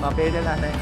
Pwede lang na.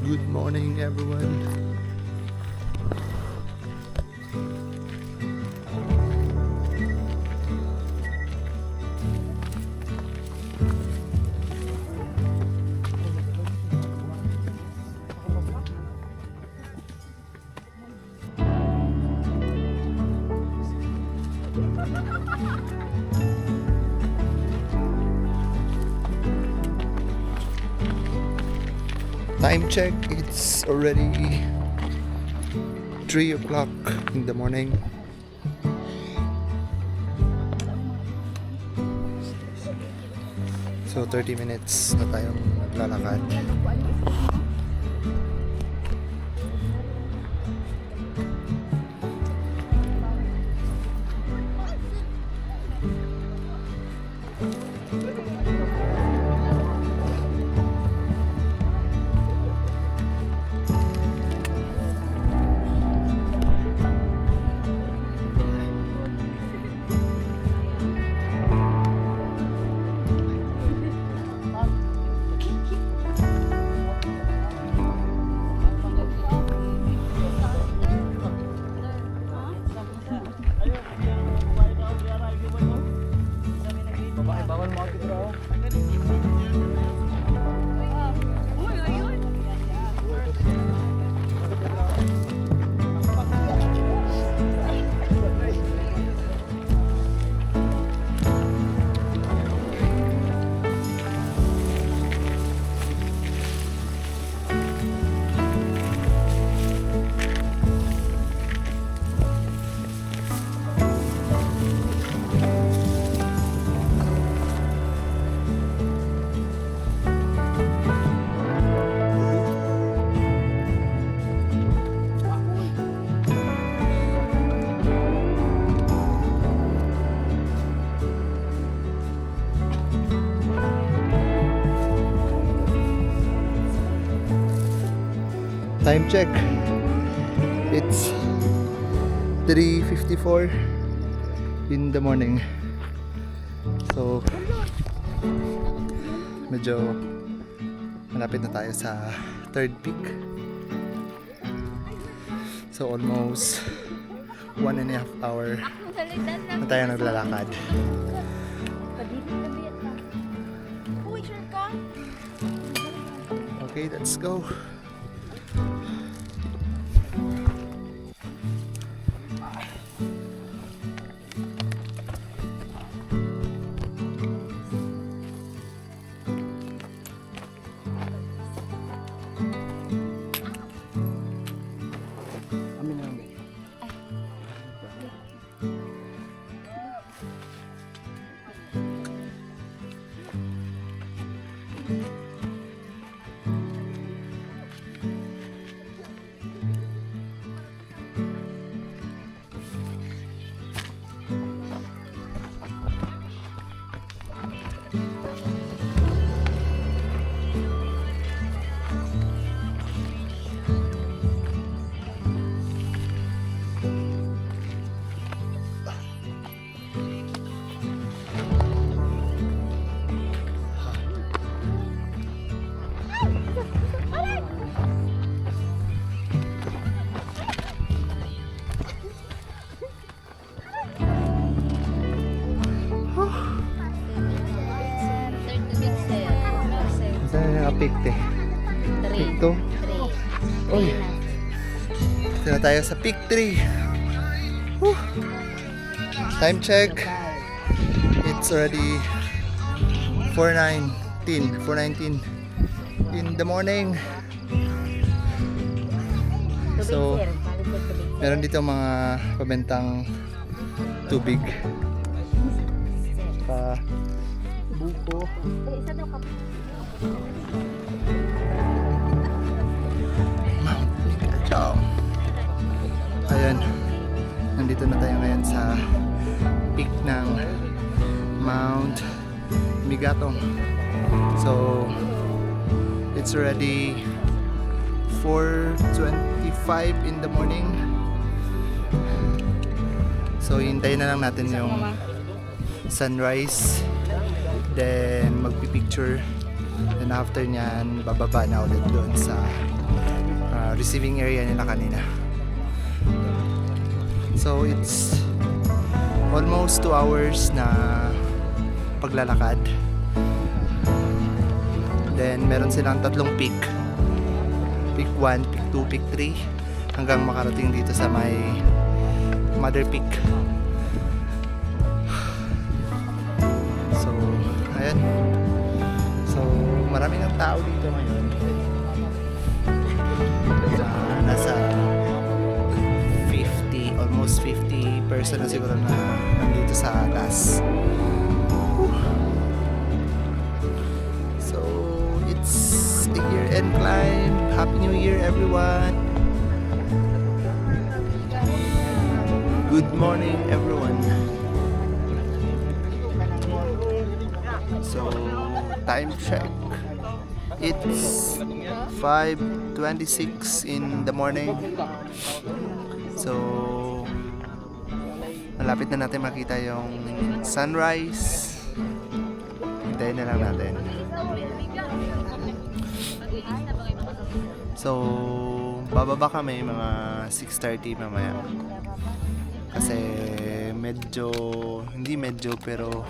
Good morning, everyone. Time check, it's already 3 o'clock in the morning. So 30 minutes na tayong naglalakad. Time check, it's 3:54 in the morning. So medyo malapit na tayo sa third peak. So almost 1.5 hour na tayo naglalakad. Okay, let's go. Picte. Peak 2. Uy. Dito na tayo sa Peak 3. Whew. Time check. It's already 4:19 in the morning. So, meron dito mga pabentang tubig. Saka buko. Ayan. Nandito na tayo ngayon sa peak ng Mount Migatong. So, it's already 4:25 in the morning. So, hintayin na lang natin yung sunrise. Then, magpipicture. Then, after nyan, bababa na ulit doon sa receiving area nila kanina. So, it's almost 2 hours na paglalakad. Then, meron silang tatlong peak. Peak 1, Peak 2, Peak 3 hanggang makarating dito sa may Mother Peak. So, ayan. So, maraming ang tao dito ngayon. Nasa 50, almost 50 person na siguro na nandito sa taas. So, it's a year-end climb. Happy New Year, everyone! Good morning, everyone! So, time check. It's 5:26 in the morning. So, malapit na natin makita yung sunrise. Hintayin na lang natin. So, bababa kami mga 6:30 mamaya. Kasi pero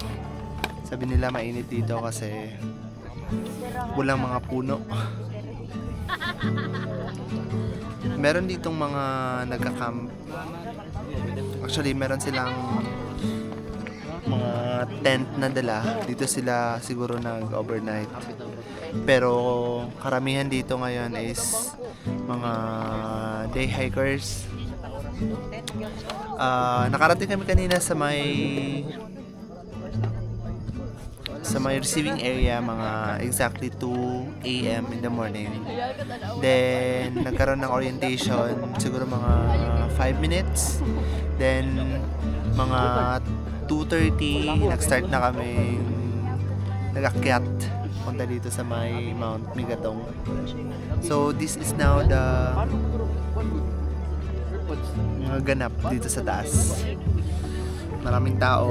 sabi nila mainit dito kasi walang mga puno. Meron ditong mga nagka-camp. Actually, meron silang mga tent na dala. Dito sila siguro nag-overnight. Pero karamihan dito ngayon is mga day hikers. Nakarating kami kanina sa may receiving area mga exactly 2 a.m. in the morning. Then nagkaroon ng orientation siguro mga 5 minutes. Then mga 2:30 nag-start na kami nag-akyat punta dito sa may Mount Migatong. So this is now the mga ganap dito sa taas. Maraming tao,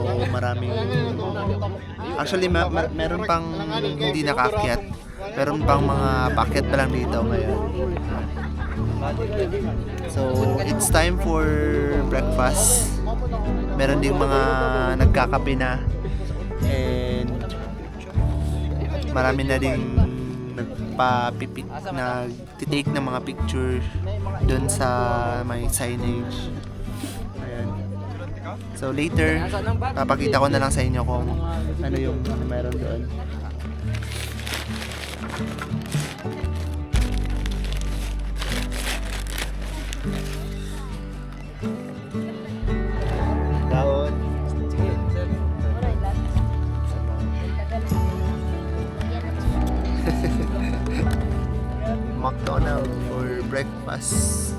actually meron pang hindi nakaakyat. Meron pang mga paakyat pa lang dito ngayon. So it's time for breakfast. Meron ding mga nagkakape na. And marami na ding nagtitake ng mga picture dun sa may signage. Ayan. So later, papakita ko na lang sa inyo kung ano yung meron doon. Daon. McDonald's for breakfast.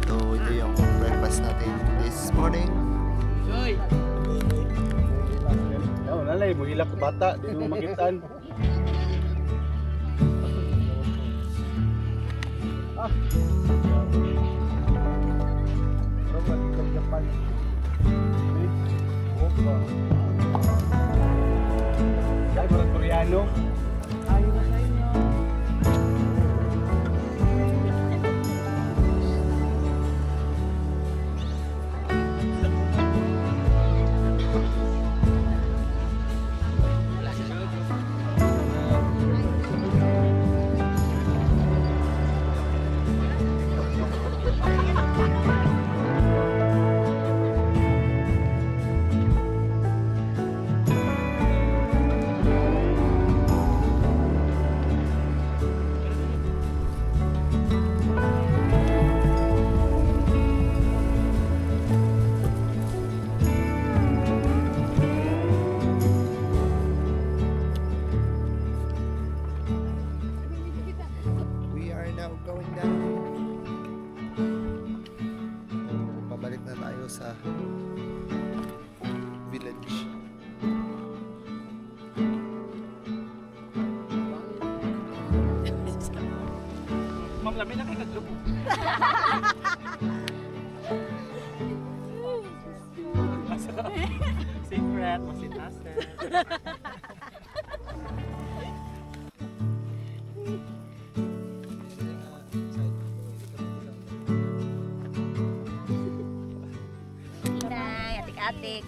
So, ito yung breakfast natin this morning. Lalay, mo hilak bata, di mo makitaan. Ay, parang Koreano. Ayaw na sa inyo. Secret, masitasan. Nay, atik-atik.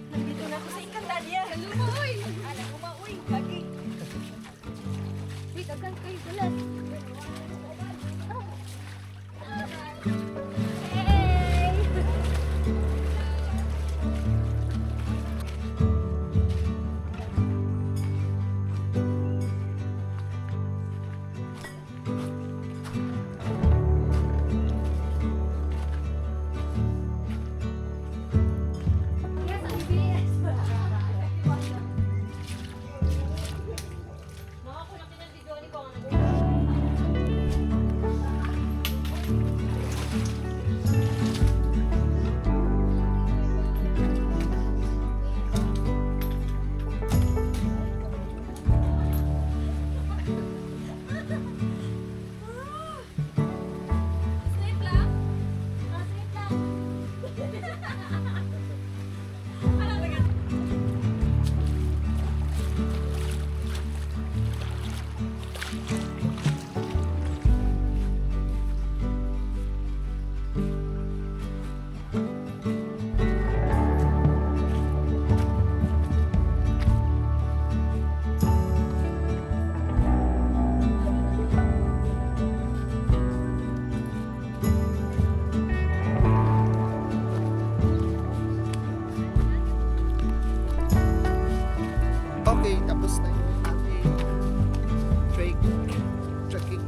Nandito na ako sa Encantadia. Uy! Alam ko ba, uy? Lagi. Uy, dagan kayo gulat. Hey! Yes, IBS. Sleep lang? Sleep lang. Alam mo yan? Okay, tapos na yung ating trekking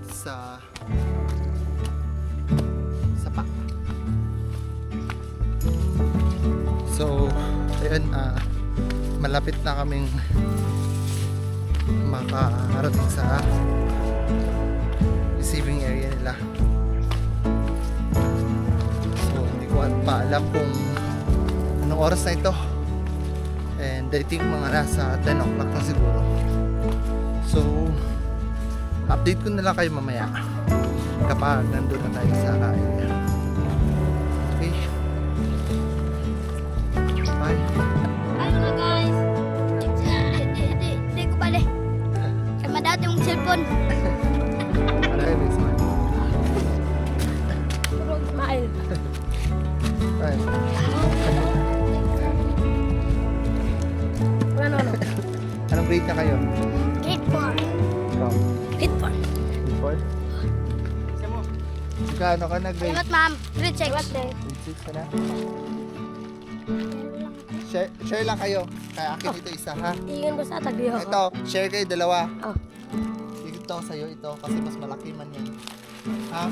sa Sapa. So, ayun, malapit na kaming makarating sa receiving area nila. So, hindi ko pa alam kung anong oras na ito. And I think mga nasa 10 o'clock na siguro. So, update ko na lang kayo mamaya kapag nandun na tayo sa area. Okay? Bye! Ano na guys? Hindi ko pala. Kaya madati mong cellphone. Alright, next one. Purong smile. Bye. Ano? Anong grade na kayo? Grade 4. Ikaw? Grade 4. Grade 4? Kano ka na grade? Salamat ma'am. Grade 6. Grade 6 ka na? Share lang kayo. Kaya akin ito isa ha. Iyan ko sa tagliho. Ito, share kayo dalawa. Oh. Ito sa'yo ito kasi mas malaki man yan. Ha?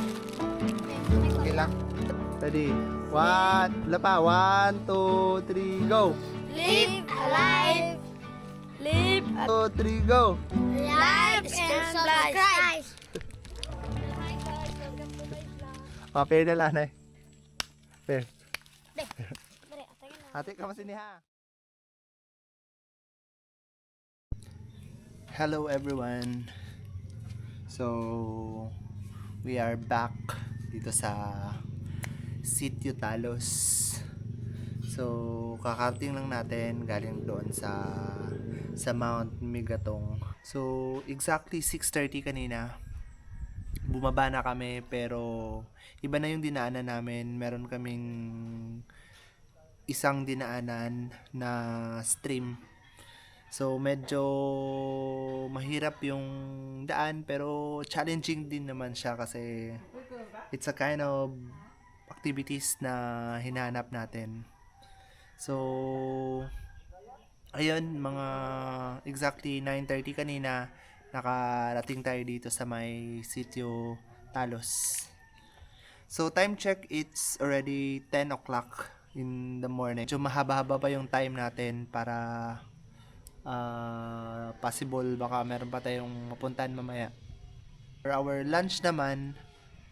Okay lang? Ready? Wala pa. 1, 2, 3, go! Live alive. Live 2, 3, go! alive and subscribe. Pair na lang eh. Pair. Dali, Ate, kamusta niya? Hello everyone. So, we are back dito sa Sitio Talos. So, kakarating lang natin galing doon sa Mount Migatong. So, exactly 6:30 kanina. Bumaba na kami pero iba na yung dinaanan namin. Meron kaming isang dinaanan na stream. So medyo mahirap yung daan pero challenging din naman siya kasi it's a kind of activities na hinahanap natin. So ayun, mga exactly 9:30 kanina nakarating tayo dito sa may Sitio Talos. So time check, it's already 10 o'clock in the morning. So mahaba-haba pa yung time natin para possible baka meron pa tayong mapuntahan mamaya. For our lunch naman,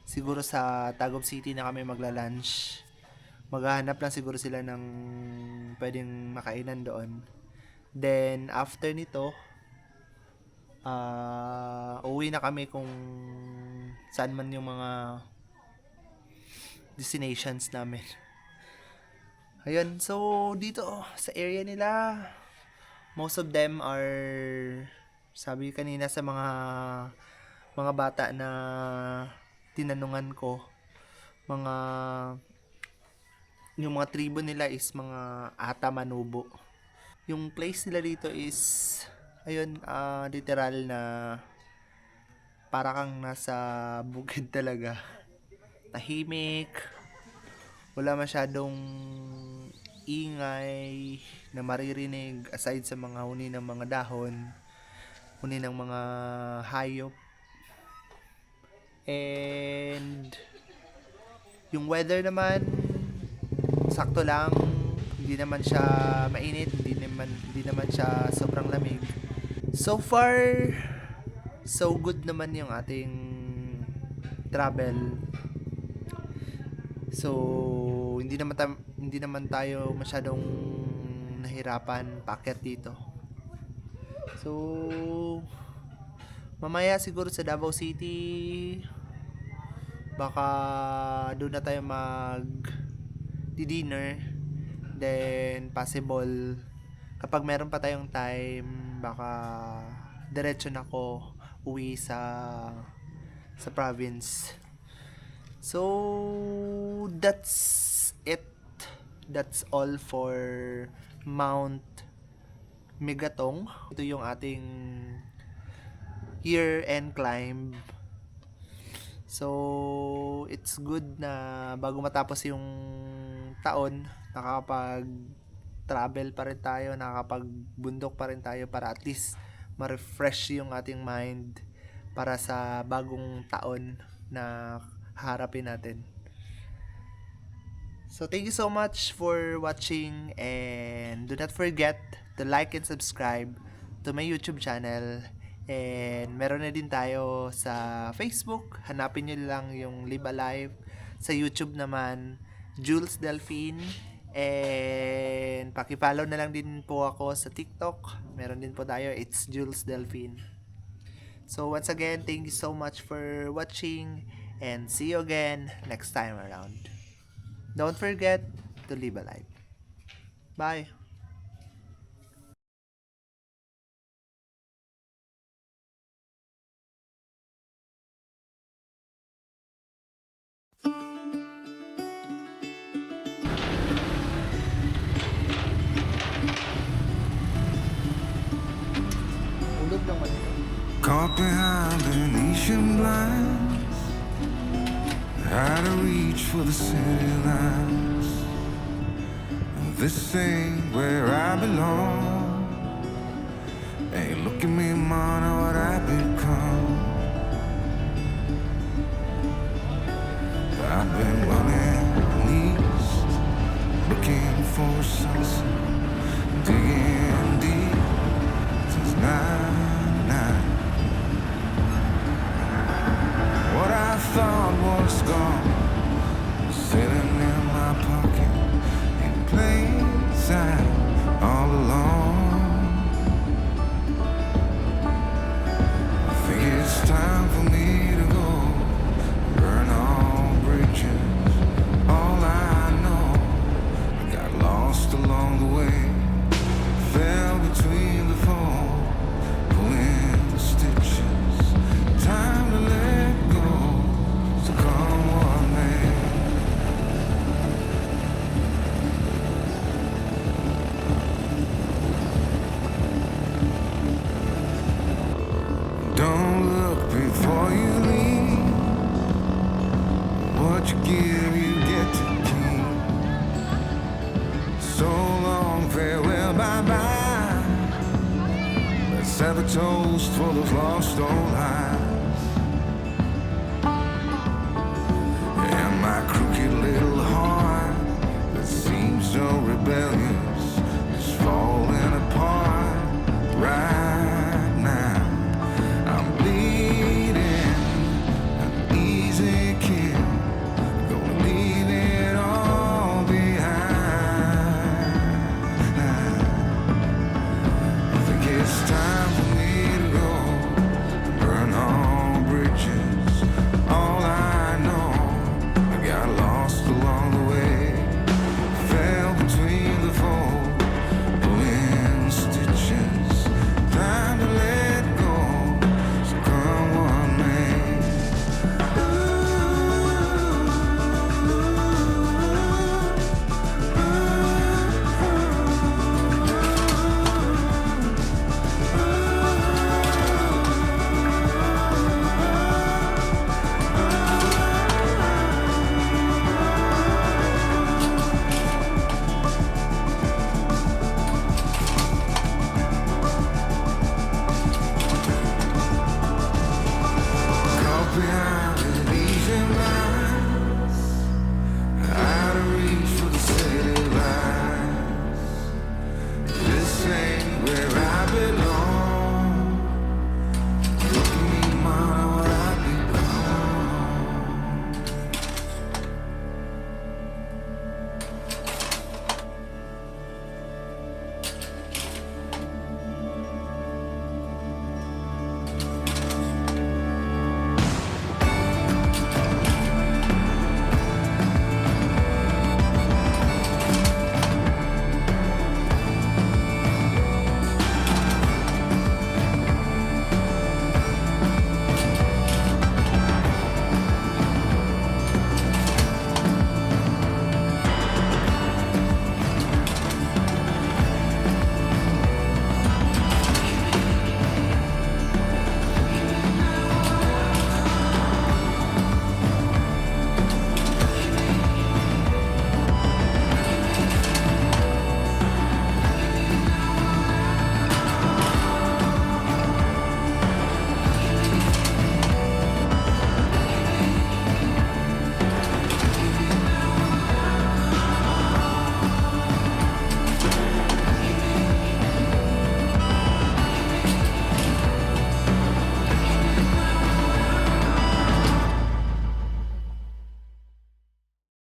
siguro sa Tagum City na kami magla-lunch. Maghahanap lang siguro sila ng pwedeng makainan doon. Then, after nito, uwi na kami kung saan man yung mga destinations namin. Ayun, so dito sa area nila, most of them are, sabi kanina sa mga bata na tinanungan ko, yung mga tribo nila is mga Ata Manubo. Yung place nila dito is, ayun, literal na para kang nasa bukid talaga. Tahimik, wala masyadong ingay na maririnig aside sa mga huni ng mga dahon, huni ng mga hayop. And yung weather naman sakto lang, hindi naman siya mainit, hindi naman siya sobrang lamig. So far so good naman yung ating travel. So hindi naman tayo masyadong nahirapan paakyat dito. So mamaya siguro sa Davao City, baka doon na tayo dinner. Then possible kapag meron pa tayong time, baka diretso na ako uwi sa province. So that's it. That's all for Mount Megatong. Ito yung ating year-end climb. So, it's good na bago matapos yung taon, nakakapag-travel pa rin tayo, nakakapag-bundok pa rin tayo para at least ma-refresh yung ating mind para sa bagong taon na harapin natin. So, thank you so much for watching, and do not forget to like and subscribe to my YouTube channel. And meron na din tayo sa Facebook. Hanapin nyo lang yung Live Alive. Sa YouTube naman, Jules Delphine. And paki-follow na lang din po ako sa TikTok. Meron din po tayo, it's Jules Delphine. So once again, thank you so much for watching, and see you again next time around. Don't forget to live alive. Bye. Ulog naman ito. Caught behind Venetian blinds, had to reach for the city lights. This ain't where I belong. Hey, look at me, man, what I become. I've been running east, looking for a sunset, digging deep since 99. What I thought was gone, sitting in my pocket, in plain sight, all alone. I think it's time for me to go, burn all bridges. All I know, I got lost along the way, fell between the four, pulling the stitches. Time to let go, so come what may. Don't look before you leave. What you give, you get to keep. So long, farewell, bye-bye. Let's have a toast for those lost old lives.